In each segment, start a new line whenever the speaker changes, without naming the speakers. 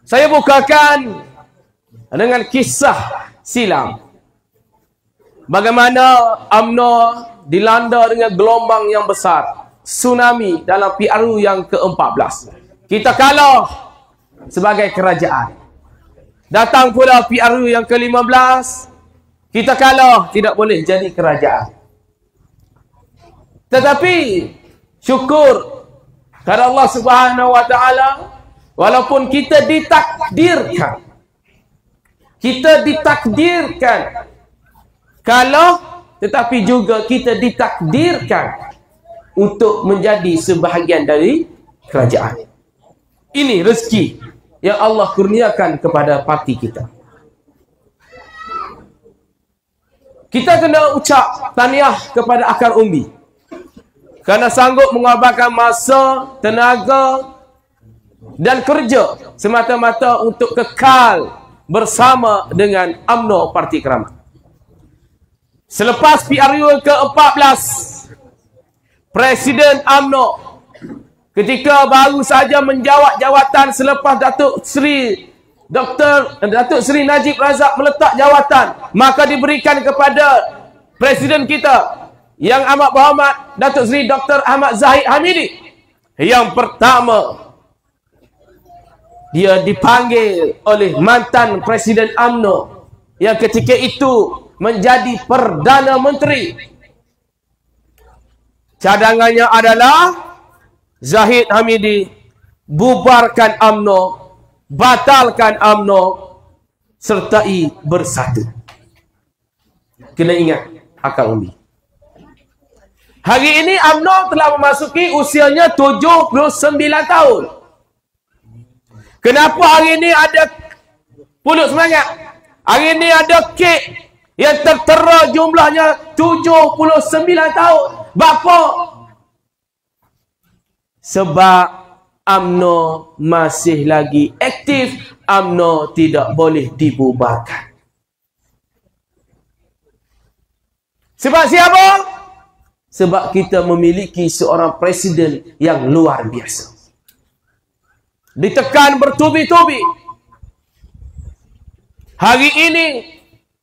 Saya bukakan dengan kisah silam. Bagaimana UMNO dilanda dengan gelombang yang besar. Tsunami dalam PRU yang ke-14. Kita kalah sebagai kerajaan. Datang pula PRU yang ke-15. Kita kalah, tidak boleh jadi kerajaan. Tetapi syukur kepada Allah Subhanahu wa taala, walaupun kita ditakdirkan kalah, tetapi juga kita ditakdirkan untuk menjadi sebahagian dari kerajaan. Ini rezeki yang Allah kurniakan kepada parti kita. Kita kena ucap tahniah kepada Akar Umbi kerana sanggup mengorbankan masa, tenaga dan kerja semata-mata untuk kekal bersama dengan UMNO Parti Keramat. Selepas PRU ke-14, Presiden UMNO ketika baru saja menjawat jawatan selepas Datuk Seri Najib Razak meletak jawatan, maka diberikan kepada Presiden kita yang amat berhormat Datuk Seri Dr. Ahmad Zahid Hamidi. Yang pertama, dia dipanggil oleh mantan Presiden UMNO yang ketika itu menjadi Perdana Menteri. Cadangannya adalah Zahid Hamidi, bubarkan UMNO, batalkan UMNO, sertai bersatu. Kena ingat Akar Umbi. Hari ini UMNO telah memasuki usianya 79 tahun. Kenapa hari ini ada pulut semangat? Hari ini ada kek yang tertera jumlahnya 79 tahun. Bapa? Sebab UMNO masih lagi aktif, UMNO tidak boleh dibubarkan. Sebab siapa? Sebab kita memiliki seorang presiden yang luar biasa. Ditekan bertubi-tubi. Hari ini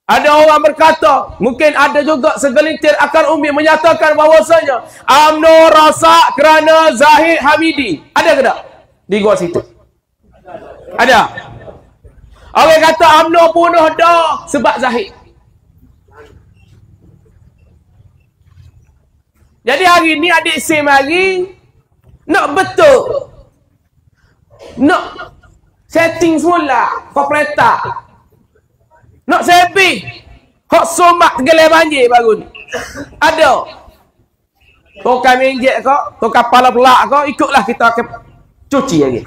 ada orang berkata, mungkin ada juga segelintir Akar Umbi menyatakan bahawasanya UMNO rosak kerana Zahid Hamidi. Ada ke tak di gua situ? Ada. Orang kata UMNO bunuh dah sebab Zahid. Jadi hari ni adik Sim hari nak betul, nak setting semula kopereta, nak sepi hok somak gelai banjir baru ni. Ada tukar minjek kau, tukar kepala pelak kau, ikutlah kita akan cuci lagi.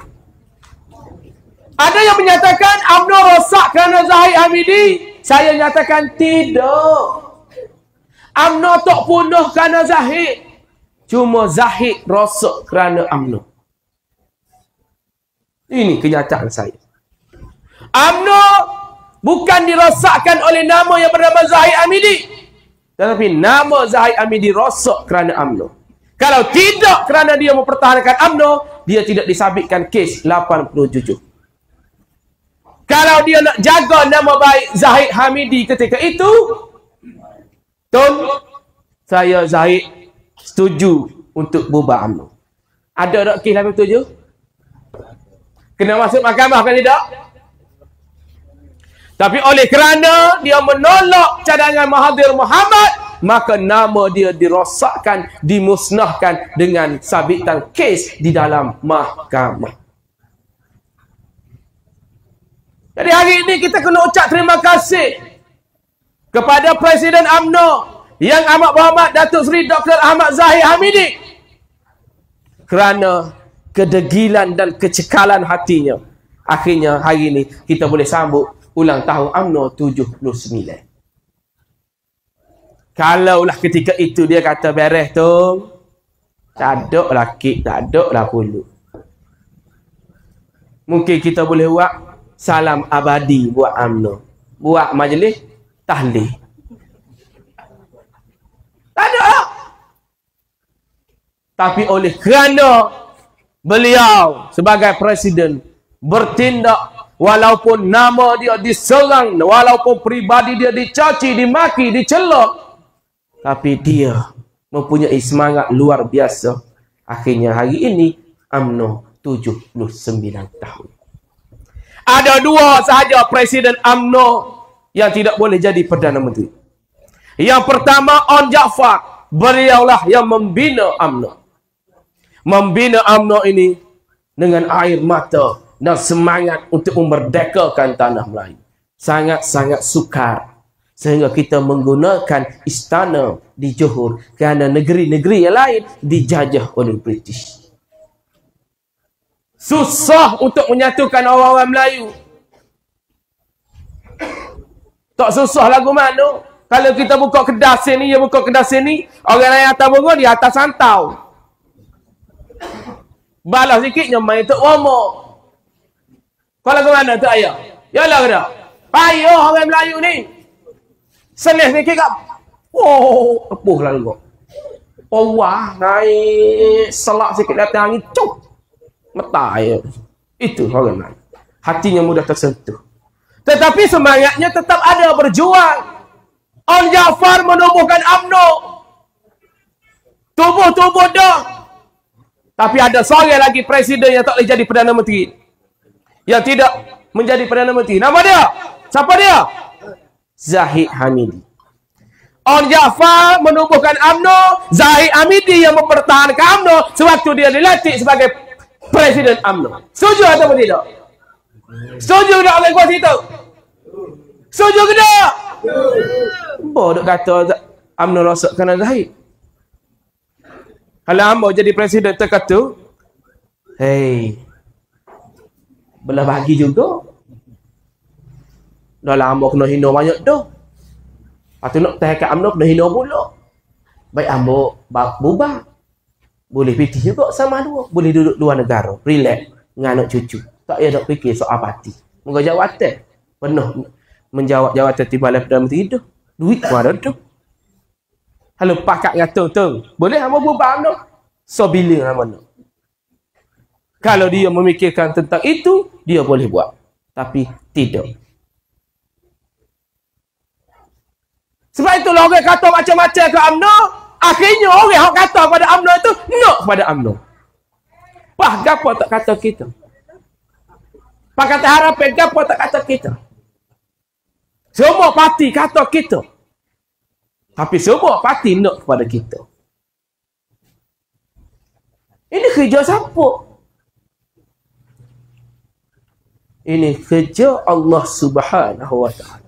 Ada yang menyatakan UMNO rosak kerana Zahid Hamidi. Saya nyatakan tidak. UMNO tak punah kerana Zahid. Cuma Zahid rosak kerana UMNO. Ini kenyataan saya. UMNO bukan dirosakkan oleh nama yang bernama Zahid Hamidi, tetapi nama Zahid Hamidi rosak kerana UMNO. Kalau tidak kerana dia mempertahankan UMNO, dia tidak disabitkan kes 87. Kalau dia nak jaga nama baik Zahid Hamidi ketika itu, saya Zahid setuju untuk bubar UMNO. Ada tak kes 87? Kena masuk mahkamah kan tidak? Tapi oleh kerana dia menolak cadangan Mahathir Mohamad, maka nama dia dirosakkan, dimusnahkan dengan sabitan kes di dalam mahkamah. Jadi hari ini kita kena ucap terima kasih kepada Presiden UMNO yang amat berhormat Datuk Seri Dr. Ahmad Zahid Hamidi kerana kedegilan dan kecekalan hatinya. Akhirnya hari ini kita boleh sambut ulang tahun UMNO 79. Kalaulah ketika itu dia kata beres tu, tak ada lah kek, tak ada lah pulut, mungkin kita boleh buat salam abadi buat UMNO, buat majlis tahlil. Tak ada. Tapi oleh kerana beliau sebagai presiden bertindak walaupun nama dia diserang, walaupun pribadi dia dicaci, dimaki, dicela, tapi dia mempunyai semangat luar biasa. Akhirnya hari ini UMNO 79 tahun. Ada dua sahaja Presiden UMNO yang tidak boleh jadi Perdana Menteri. Yang pertama On Jaafar. Beliaulah yang membina UMNO. Membina UMNO ini dengan air mata dan semangat untuk memerdekakan tanah Melayu. Sangat-sangat sukar. Sehingga kita menggunakan istana di Johor kerana negeri-negeri yang lain dijajah oleh British. Susah untuk menyatukan orang-orang Melayu. Tak susah lagu mana. Kalau kita buka kedai sini, dia buka kedai sini, orang lain atas bunga, dia atas santau. Balas sikitnya main Tok Roma. Kau lagu mana tu ayah? Yalah ke tak? Payah orang Melayu ni. Senih sikit kat. Oh, tepuh lah kau. Oh wah, naik selak sikit datang angin, cuk. Mata ya. Itu orang Melayu. Hatinya mudah tersentuh. Tetapi semangatnya tetap ada, berjuang. On Jaafar menubuhkan UMNO. Tubuh-tubuh dah. Tapi ada seorang lagi presiden yang tak boleh jadi Perdana Menteri. Yang tidak menjadi Perdana Menteri. Nama dia? Siapa dia? Zahid Hamidi. On Jaafar menubuhkan UMNO. Zahid Hamidi yang mempertahankan UMNO sewaktu dia dilantik sebagai Presiden UMNO. Setuju atau tidak? Setuju tak orang kuasa itu? Setuju ke tak? Bodoh kata UMNO rosak kerana Zahid. Kalau hamba jadi presiden terkata, hei, belah bagi juga. Dah lah hamba kena hina banyak dah. Lepas tu nak tahan kat UMNO kena hina pula. Baik hamba bubar. Boleh pitih juga sama dua. Boleh duduk luar negara. Relax. Dengan anak cucu. Tak payah nak fikir soal parti. Moga jawatan. Penuh menjawab jawatan timbalan Perdana Menteri dah. Duit pun ada dah. Kalau pakat kata tu, boleh hamba bubar UMNO. So bila mana? Kalau dia memikirkan tentang itu, dia boleh buat. Tapi tidak. Sebab itulah orang kata macam-macam ke UMNO. Akhirnya orang yang kata pada UMNO itu, nak pada UMNO. Wah, gapo tak kata kita? Pakatan Harapan, gapo tak kata kita? Semua parti kata kita. Tapi semua parti nak kepada kita. Ini kerja siapa? Ini kerja Allah Subhanahu wa ta'ala.